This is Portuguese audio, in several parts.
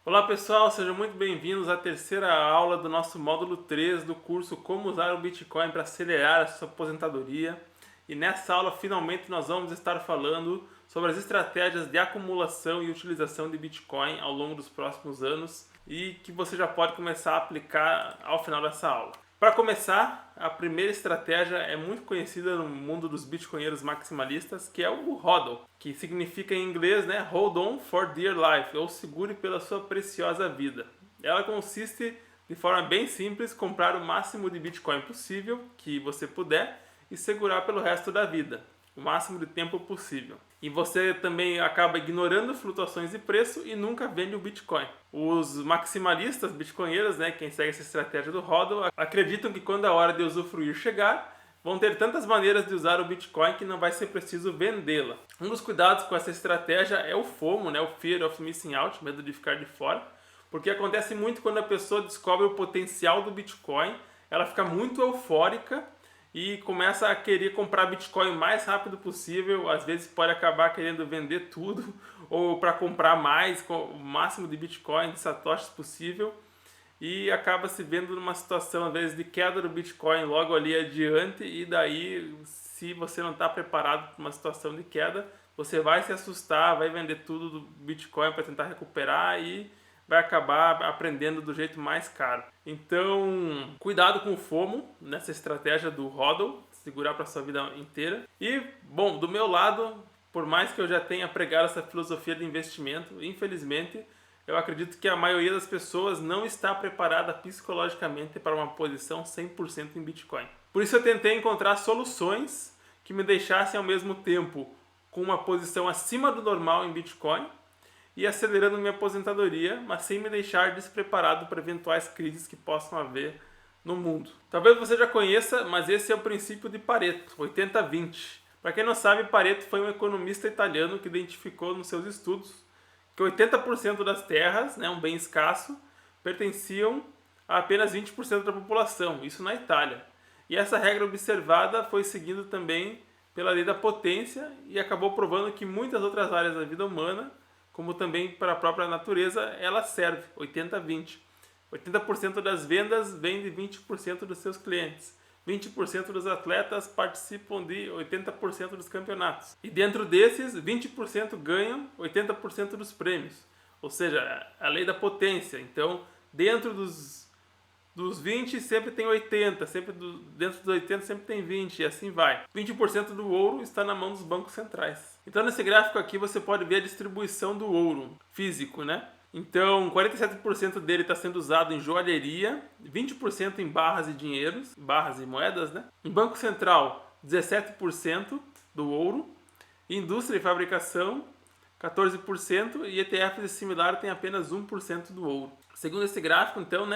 Olá pessoal, sejam muito bem-vindos à terceira aula do nosso módulo 3 do curso Como usar o Bitcoin para acelerar a sua aposentadoria. E nessa aula finalmente nós vamos estar falando sobre as estratégias de acumulação e utilização de Bitcoin ao longo dos próximos anos e que você já pode começar a aplicar ao final dessa aula. Para começar, a primeira estratégia é muito conhecida no mundo dos bitcoinheiros maximalistas, que é o HODL, que significa em inglês, Hold on for dear life, ou segure pela sua preciosa vida. Ela consiste, de forma bem simples, comprar o máximo de Bitcoin possível, que você puder, e segurar pelo resto da vida, o máximo de tempo possível. E você também acaba ignorando flutuações de preço e nunca vende o Bitcoin. Os maximalistas bitcoinheiros, quem segue essa estratégia do HODL, acreditam que quando a hora de usufruir chegar, vão ter tantas maneiras de usar o Bitcoin que não vai ser preciso vendê-la. Um dos cuidados com essa estratégia é o FOMO, o Fear of Missing Out, medo de ficar de fora, porque acontece muito quando a pessoa descobre o potencial do Bitcoin, ela fica muito eufórica e começa a querer comprar Bitcoin o mais rápido possível. Às vezes pode acabar querendo vender tudo ou para comprar mais, com o máximo de Bitcoin, de satoshis possível, e acaba se vendo numa situação às vezes de queda do Bitcoin logo ali adiante, e daí, se você não está preparado para uma situação de queda, você vai se assustar, vai vender tudo do Bitcoin para tentar recuperar e vai acabar aprendendo do jeito mais caro. Então, cuidado com o FOMO nessa estratégia do HODL, segurar para a sua vida inteira. E, bom, do meu lado, por mais que eu já tenha pregado essa filosofia de investimento, infelizmente, eu acredito que a maioria das pessoas não está preparada psicologicamente para uma posição 100% em Bitcoin. Por isso eu tentei encontrar soluções que me deixassem ao mesmo tempo com uma posição acima do normal em Bitcoin e acelerando minha aposentadoria, mas sem me deixar despreparado para eventuais crises que possam haver no mundo. Talvez você já conheça, mas esse é o princípio de Pareto, 80-20. Para quem não sabe, Pareto foi um economista italiano que identificou nos seus estudos que 80% das terras, um bem escasso, pertenciam a apenas 20% da população, isso na Itália. E essa regra observada foi seguida também pela lei da potência e acabou provando que muitas outras áreas da vida humana, como também para a própria natureza, ela serve 80-20. 80% das vendas vem de 20% dos seus clientes. 20% dos atletas participam de 80% dos campeonatos. E dentro desses, 20% ganham 80% dos prêmios. Ou seja, a lei da potência. Então, dentro dos 20 sempre tem 80, dentro dos 80 sempre tem 20 e assim vai. 20% do ouro está na mão dos bancos centrais. Então nesse gráfico aqui você pode ver a distribuição do ouro físico, Então 47% dele está sendo usado em joalheria, 20% em barras e dinheiros, barras e moedas, Em banco central, 17% do ouro, indústria e fabricação, 14%, e ETFs e similar tem apenas 1% do ouro. Segundo esse gráfico, então,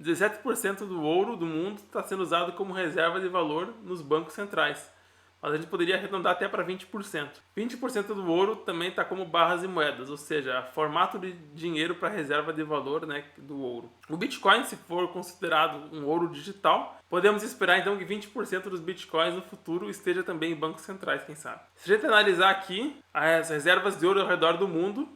17% do ouro do mundo está sendo usado como reserva de valor nos bancos centrais. Mas a gente poderia arredondar até para 20%. 20% do ouro também está como barras e moedas, ou seja, formato de dinheiro para reserva de valor do ouro. O Bitcoin, se for considerado um ouro digital, podemos esperar então que 20% dos Bitcoins no futuro esteja também em bancos centrais, quem sabe. Se a gente analisar aqui as reservas de ouro ao redor do mundo,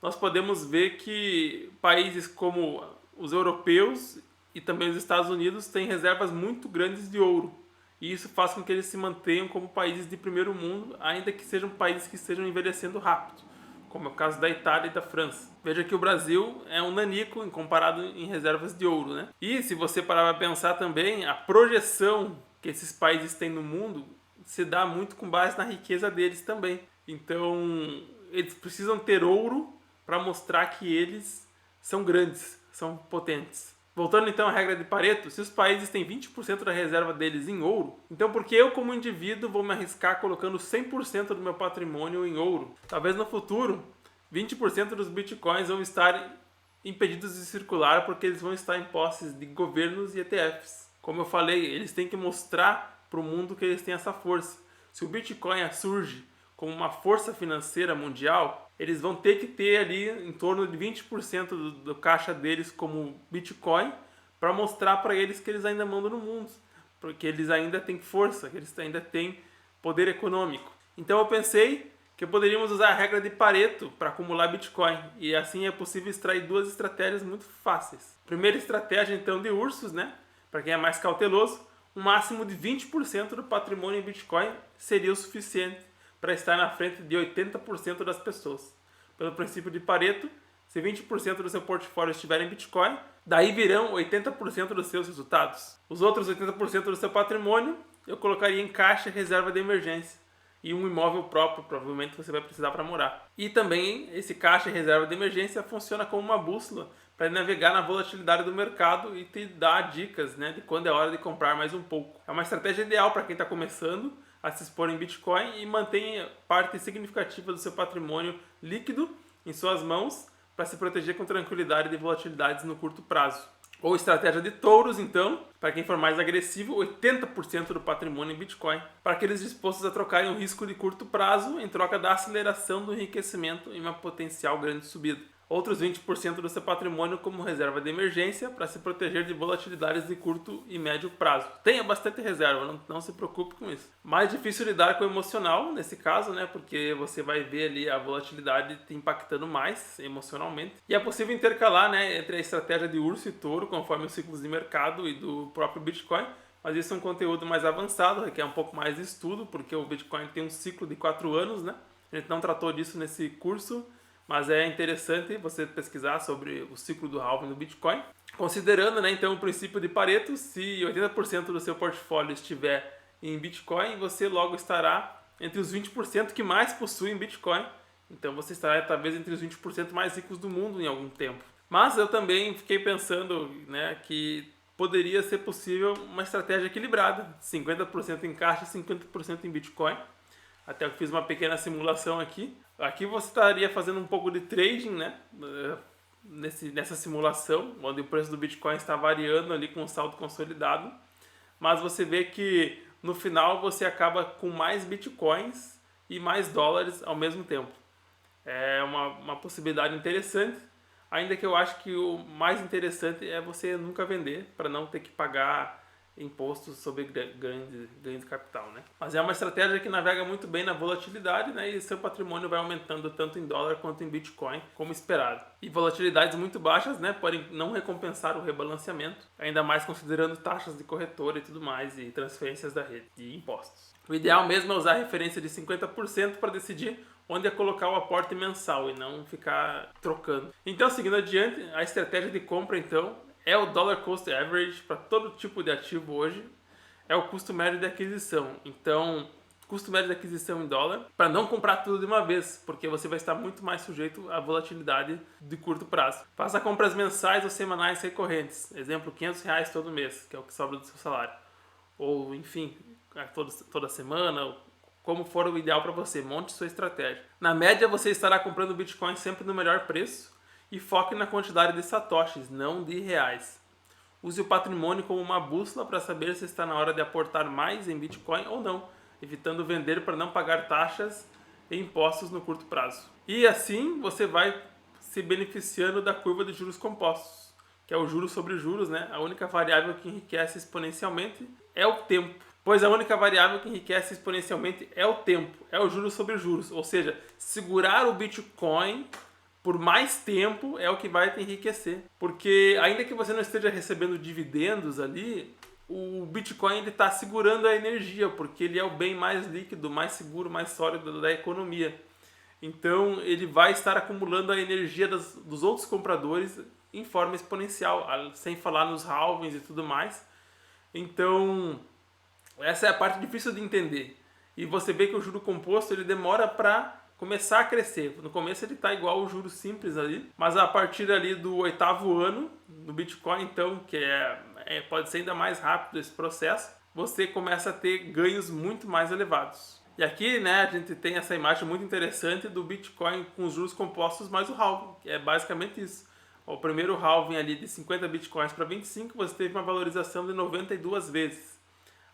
nós podemos ver que países como os europeus e também os Estados Unidos têm reservas muito grandes de ouro. E isso faz com que eles se mantenham como países de primeiro mundo, ainda que sejam países que estejam envelhecendo rápido, como é o caso da Itália e da França. Veja que o Brasil é um nanico comparado em reservas de ouro, E se você parar para pensar também, a projeção que esses países têm no mundo se dá muito com base na riqueza deles também. Então, eles precisam ter ouro para mostrar que eles são grandes, são potentes. Voltando então à regra de Pareto, se os países têm 20% da reserva deles em ouro, então por que eu como indivíduo vou me arriscar colocando 100% do meu patrimônio em ouro? Talvez no futuro, 20% dos bitcoins vão estar impedidos de circular porque eles vão estar em posses de governos e ETFs. Como eu falei, eles têm que mostrar para o mundo que eles têm essa força. Se o Bitcoin surge como uma força financeira mundial, eles vão ter que ter ali em torno de 20% do caixa deles como Bitcoin para mostrar para eles que eles ainda mandam no mundo, porque eles ainda têm força, que eles ainda têm poder econômico. Então eu pensei que poderíamos usar a regra de Pareto para acumular Bitcoin, e assim é possível extrair duas estratégias muito fáceis. Primeira estratégia então de ursos, né? Para quem é mais cauteloso, um máximo de 20% do patrimônio em Bitcoin seria o suficiente para estar na frente de 80% das pessoas. Pelo princípio de Pareto, se 20% do seu portfólio estiver em Bitcoin, daí virão 80% dos seus resultados. Os outros 80% do seu patrimônio eu colocaria em caixa e reserva de emergência. E um imóvel próprio, provavelmente você vai precisar para morar. E também esse caixa e reserva de emergência funciona como uma bússola para navegar na volatilidade do mercado e te dar dicas, né, de quando é hora de comprar mais um pouco. É uma estratégia ideal para quem está começando a se expor em Bitcoin e mantém parte significativa do seu patrimônio líquido em suas mãos para se proteger com tranquilidade de volatilidades no curto prazo. Ou estratégia de touros, então, para quem for mais agressivo, 80% do patrimônio em Bitcoin, para aqueles dispostos a trocarem o risco de curto prazo em troca da aceleração do enriquecimento em uma potencial grande subida. Outros 20% do seu patrimônio como reserva de emergência para se proteger de volatilidades de curto e médio prazo. Tenha bastante reserva, não se preocupe com isso. Mais difícil lidar com o emocional nesse caso, né? Porque você vai ver ali a volatilidade te impactando mais emocionalmente. E é possível intercalar, né, entre a estratégia de urso e touro, conforme os ciclos de mercado e do próprio Bitcoin. Mas isso é um conteúdo mais avançado, requer um pouco mais de estudo, porque o Bitcoin tem um ciclo de 4 anos, né? A gente não tratou disso nesse curso, mas é interessante você pesquisar sobre o ciclo do halving do Bitcoin. Considerando, né, então o princípio de Pareto, se 80% do seu portfólio estiver em Bitcoin, você logo estará entre os 20% que mais possuem Bitcoin. Então você estará talvez entre os 20% mais ricos do mundo em algum tempo. Mas eu também fiquei pensando, né, que poderia ser possível uma estratégia equilibrada, 50% em caixa e 50% em Bitcoin. Até eu fiz uma pequena simulação aqui. Aqui você estaria fazendo um pouco de trading, né? Nessa simulação, onde o preço do Bitcoin está variando ali com um saldo consolidado. Mas você vê que no final você acaba com mais Bitcoins e mais dólares ao mesmo tempo. É uma possibilidade interessante, ainda que eu acho que o mais interessante é você nunca vender, para não ter que pagar impostos sobre ganho de capital, né? Mas é uma estratégia que navega muito bem na volatilidade, né? E seu patrimônio vai aumentando tanto em dólar quanto em Bitcoin, como esperado. E volatilidades muito baixas, né, podem não recompensar o rebalanceamento, ainda mais considerando taxas de corretora e tudo mais, e transferências da rede e impostos. O ideal mesmo é usar a referência de 50% para decidir onde é colocar o aporte mensal e não ficar trocando. Então, seguindo adiante, a estratégia de compra, então, é o Dollar Cost Average para todo tipo de ativo hoje. É o custo médio de aquisição. Então, custo médio de aquisição em dólar, para não comprar tudo de uma vez, porque você vai estar muito mais sujeito à volatilidade de curto prazo. Faça compras mensais ou semanais recorrentes. Exemplo, R$500 todo mês, que é o que sobra do seu salário. Ou, enfim, toda semana, como for o ideal para você. Monte sua estratégia. Na média, você estará comprando Bitcoin sempre no melhor preço, e foque na quantidade de satoshis, não de reais. Use o patrimônio como uma bússola para saber se está na hora de aportar mais em Bitcoin ou não, evitando vender para não pagar taxas e impostos no curto prazo. E assim você vai se beneficiando da curva de juros compostos, que é o juros sobre juros, né? A única variável que enriquece exponencialmente é o tempo. Pois a única variável que enriquece exponencialmente é o tempo, é o juros sobre juros. Ou seja, segurar o Bitcoin por mais tempo é o que vai te enriquecer. Porque ainda que você não esteja recebendo dividendos ali, o Bitcoin está segurando a energia, porque ele é o bem mais líquido, mais seguro, mais sólido da economia. Então ele vai estar acumulando a energia dos outros compradores em forma exponencial, sem falar nos halvings e tudo mais. Então essa é a parte difícil de entender. E você vê que o juro composto ele demora para começar a crescer. No começo ele está igual ao juro simples ali, mas a partir ali do 8º ano no Bitcoin, então, que pode ser ainda mais rápido esse processo, você começa a ter ganhos muito mais elevados. E aqui, né, a gente tem essa imagem muito interessante do Bitcoin com os juros compostos mais o halving, que é basicamente isso. O primeiro halving ali de 50 Bitcoins para 25, você teve uma valorização de 92 vezes.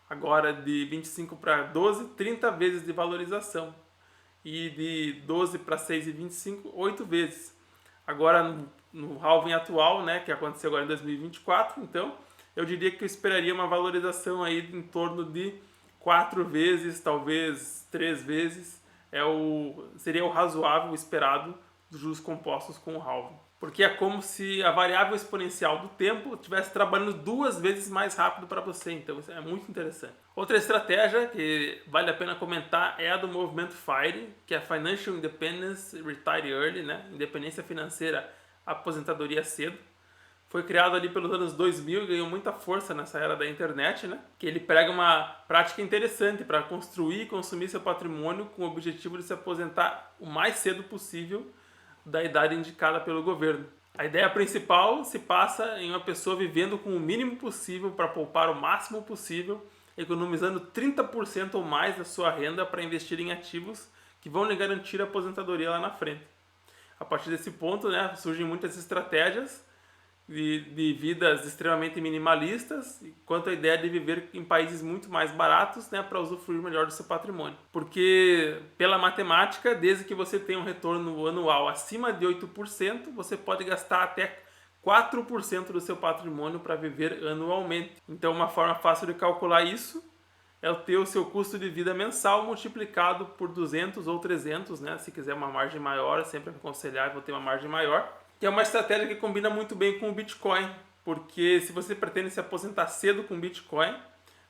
Agora de 25 para 12, 30 vezes de valorização. E de 12 para 6,25, 8 vezes. Agora no halving atual, né, que aconteceu agora em 2024, então eu diria que eu esperaria uma valorização aí em torno de 4 vezes, talvez 3 vezes seria o razoável, o esperado dos juros compostos com o halving. Porque é como se a variável exponencial do tempo estivesse trabalhando 2 vezes mais rápido para você. Então isso é muito interessante. Outra estratégia que vale a pena comentar é a do movimento FIRE, que é Financial Independence Retire Early, né? Independência financeira, aposentadoria cedo. Foi criado ali pelos anos 2000 e ganhou muita força nessa era da internet, né? Que ele prega uma prática interessante para construir e consumir seu patrimônio com o objetivo de se aposentar o mais cedo possível da idade indicada pelo governo. A ideia principal se passa em uma pessoa vivendo com o mínimo possível para poupar o máximo possível, economizando 30% ou mais da sua renda para investir em ativos que vão lhe garantir a aposentadoria lá na frente. A partir desse ponto, né, surgem muitas estratégias de vidas extremamente minimalistas, quanto a ideia de viver em países muito mais baratos, né, para usufruir melhor do seu patrimônio. Porque, pela matemática, desde que você tenha um retorno anual acima de 8%, você pode gastar até 4% do seu patrimônio para viver anualmente. Então, uma forma fácil de calcular isso é ter o seu custo de vida mensal multiplicado por 200 ou 300, né? Se quiser uma margem maior, é sempre aconselhável ter uma margem maior. Que é uma estratégia que combina muito bem com o Bitcoin, porque se você pretende se aposentar cedo com o Bitcoin,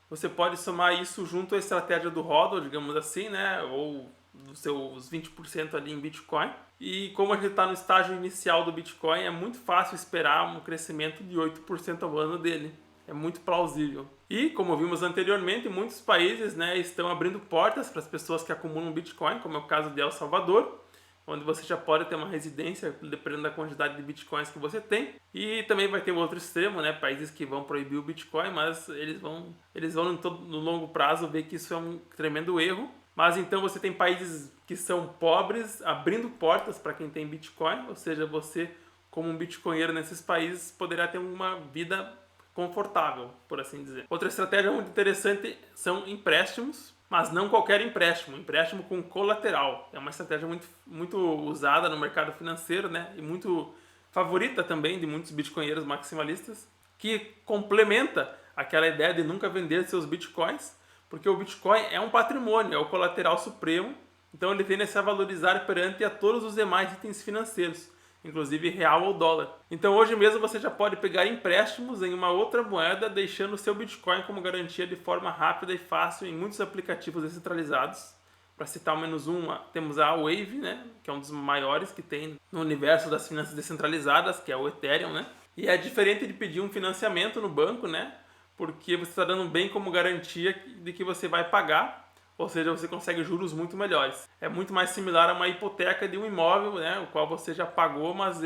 você pode somar isso junto à estratégia do HODL, digamos assim, né? Ou dos seus 20% ali em Bitcoin. E como a gente está no estágio inicial do Bitcoin, é muito fácil esperar um crescimento de 8% ao ano dele. É muito plausível. E, como vimos anteriormente, muitos países, né, estão abrindo portas para as pessoas que acumulam Bitcoin, como é o caso de El Salvador, onde você já pode ter uma residência dependendo da quantidade de bitcoins que você tem. E também vai ter o outro extremo, né? Países que vão proibir o Bitcoin, mas eles vão no longo prazo ver que isso é um tremendo erro. Mas então você tem países que são pobres abrindo portas para quem tem Bitcoin, ou seja, você, como um bitcoinheiro nesses países, poderá ter uma vida confortável, por assim dizer. Outra estratégia muito interessante são empréstimos, mas não qualquer empréstimo, empréstimo com colateral. É uma estratégia muito usada no mercado financeiro, né? E muito favorita também de muitos bitcoinheiros maximalistas, que complementa aquela ideia de nunca vender seus bitcoins, porque o Bitcoin é um patrimônio, é o colateral supremo, então ele tende a se valorizar perante a todos os demais itens financeiros, inclusive real ou dólar. Então hoje mesmo você já pode pegar empréstimos em uma outra moeda, deixando o seu Bitcoin como garantia de forma rápida e fácil em muitos aplicativos descentralizados. Para citar ao menos um, temos a Wave, né, que é um dos maiores que tem no universo das finanças descentralizadas, que é o Ethereum, né? E é diferente de pedir um financiamento no banco, né? Porque você está dando bem como garantia de que você vai pagar, ou seja, você consegue juros muito melhores. É muito mais similar a uma hipoteca de um imóvel, né, o qual você já pagou, mas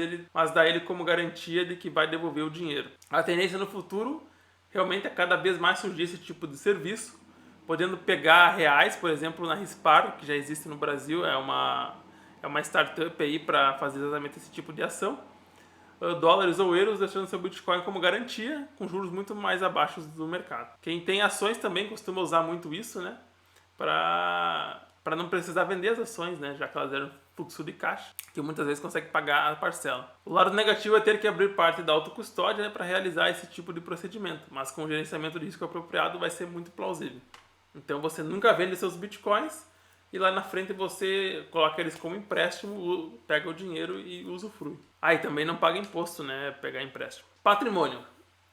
dá ele como garantia de que vai devolver o dinheiro. A tendência no futuro realmente é cada vez mais surgir esse tipo de serviço, podendo pegar reais, por exemplo, na Rispar, que já existe no Brasil, é uma startup aí para fazer exatamente esse tipo de ação. Dólares ou euros, deixando seu Bitcoin como garantia, com juros muito mais abaixo do mercado. Quem tem ações também costuma usar muito isso, né? Para não precisar vender as ações, né? Já que elas geram fluxo de caixa, que muitas vezes consegue pagar a parcela. O lado negativo é ter que abrir parte da autocustódia, né, para realizar esse tipo de procedimento, mas com o gerenciamento de risco apropriado vai ser muito plausível. Então você nunca vende seus Bitcoins e lá na frente você coloca eles como empréstimo, pega o dinheiro e usufrui. E também não paga imposto, né? Pegar empréstimo. Patrimônio.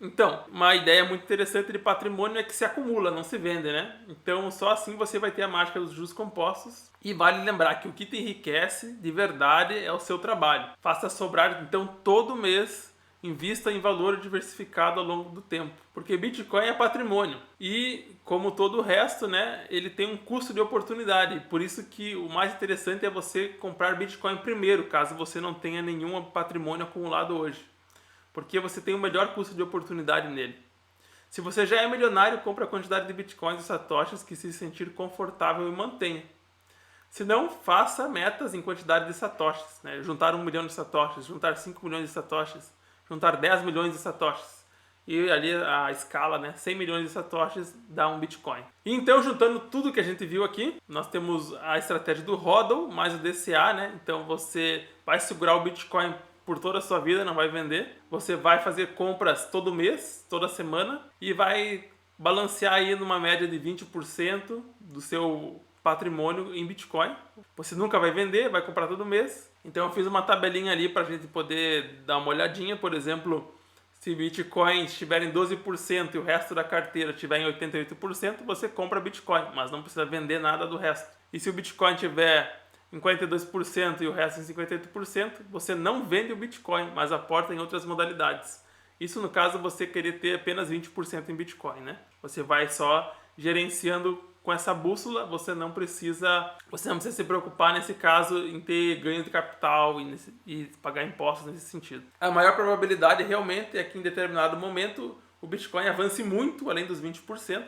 Então, uma ideia muito interessante de patrimônio é que se acumula, não se vende, né? Então, só assim você vai ter a mágica dos juros compostos. E vale lembrar que o que te enriquece de verdade é o seu trabalho. Faça sobrar, então, todo mês, invista em valor diversificado ao longo do tempo. Porque Bitcoin é patrimônio. E, como todo o resto, né, ele tem um custo de oportunidade. Por isso que o mais interessante é você comprar Bitcoin primeiro, caso você não tenha nenhum patrimônio acumulado hoje. Porque você tem o melhor custo de oportunidade nele. Se você já é milionário, compre a quantidade de Bitcoins e satoshis que se sentir confortável e mantenha. Se não, faça metas em quantidade de satoshis, né? Juntar 1 milhão de satoshis, juntar 5 milhões de satoshis, juntar 10 milhões de satoshis. E ali a escala, né? 100 milhões de satoshis dá um Bitcoin. E então, juntando tudo que a gente viu aqui, nós temos a estratégia do HODL mais o DCA, né? Então você vai segurar o Bitcoin por toda a sua vida, não vai vender. Você vai fazer compras todo mês, toda semana, e vai balancear aí numa média de 20% do seu patrimônio em Bitcoin. Você nunca vai vender, vai comprar todo mês. Então eu fiz uma tabelinha ali para a gente poder dar uma olhadinha. Por exemplo, se Bitcoin estiver em 12% e o resto da carteira estiver em 88%, você compra Bitcoin, mas não precisa vender nada do resto. E se o Bitcoin estiver em 42% e o resto em 58%, você não vende o Bitcoin, mas aporta em outras modalidades. Isso no caso você querer ter apenas 20% em Bitcoin, né? Você vai só gerenciando com essa bússola, você não precisa se preocupar nesse caso em ter ganho de capital e pagar impostos nesse sentido. A maior probabilidade realmente é que em determinado momento o Bitcoin avance muito além dos 20%,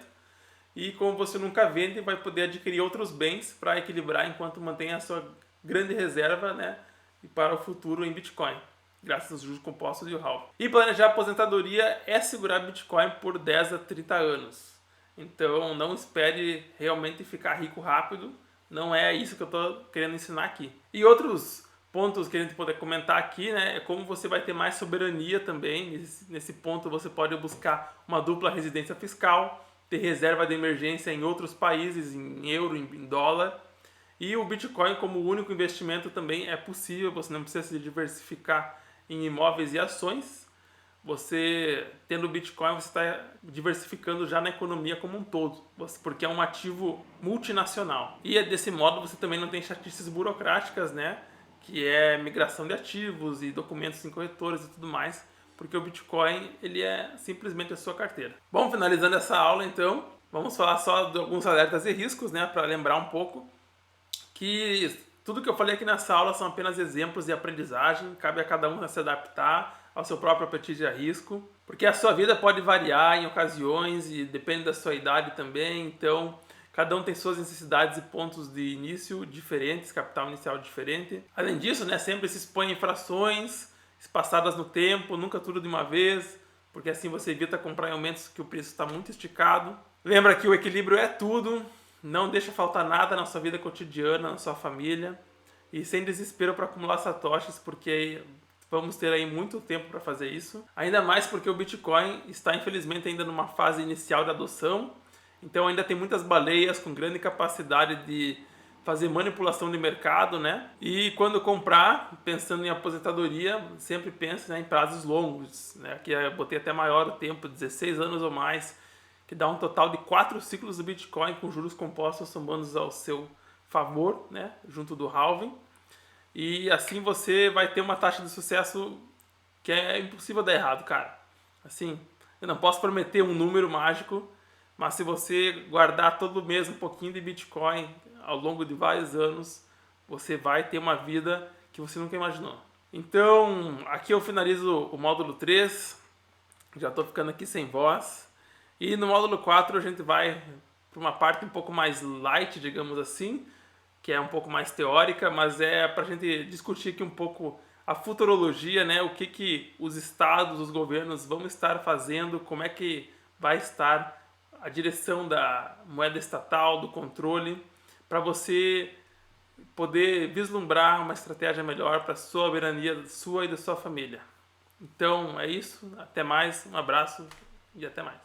e como você nunca vende, vai poder adquirir outros bens para equilibrar enquanto mantém a sua grande reserva, né, e para o futuro em Bitcoin, graças aos juros compostos e o halving. E planejar a aposentadoria é segurar Bitcoin por 10 a 30 anos. Então não espere realmente ficar rico rápido, não é isso que eu estou querendo ensinar aqui. E outros pontos que a gente pode comentar aqui, né, é como você vai ter mais soberania também. Nesse ponto você pode buscar uma dupla residência fiscal, ter reserva de emergência em outros países, em euro, em dólar. E o Bitcoin como único investimento também é possível, você não precisa se diversificar em imóveis e ações. Você, tendo o Bitcoin, você está diversificando já na economia como um todo, porque é um ativo multinacional. E desse modo você também não tem chatices burocráticas, né? Que é migração de ativos e documentos em corretoras e tudo mais, porque o Bitcoin ele é simplesmente a sua carteira. Bom, finalizando essa aula então, vamos falar só de alguns alertas e riscos, né? Para lembrar um pouco que tudo que eu falei aqui nessa aula são apenas exemplos de aprendizagem, cabe a cada um se adaptar ao seu próprio apetite a risco, porque a sua vida pode variar em ocasiões e depende da sua idade também, então cada um tem suas necessidades e pontos de início diferentes, capital inicial diferente. Além disso, né, sempre se expõe a infrações espaçadas no tempo, nunca tudo de uma vez, porque assim você evita comprar em momentos que o preço está muito esticado. Lembra que o equilíbrio é tudo, não deixa faltar nada na sua vida cotidiana, na sua família, e sem desespero para acumular satoshis, porque vamos ter aí muito tempo para fazer isso. Ainda mais porque o Bitcoin está infelizmente ainda numa fase inicial de adoção, então ainda tem muitas baleias com grande capacidade de fazer manipulação de mercado, né? E quando comprar, pensando em aposentadoria, sempre pense, né, em prazos longos, né? Aqui eu botei até maior o tempo, 16 anos ou mais, que dá um total de 4 ciclos do Bitcoin com juros compostos somando ao seu favor, né, junto do halving. E assim você vai ter uma taxa de sucesso que é impossível dar errado, cara. Assim, eu não posso prometer um número mágico, mas se você guardar todo mês um pouquinho de Bitcoin ao longo de vários anos, você vai ter uma vida que você nunca imaginou. Então, aqui eu finalizo o módulo 3, já estou ficando aqui sem voz. E no módulo 4 a gente vai para uma parte um pouco mais light, digamos assim, que é um pouco mais teórica, mas é para a gente discutir aqui um pouco a futurologia, né? O que os estados, os governos vão estar fazendo, como é que vai estar a direção da moeda estatal, do controle, para você poder vislumbrar uma estratégia melhor para a soberania sua e da sua família. Então é isso, até mais, um abraço e até mais.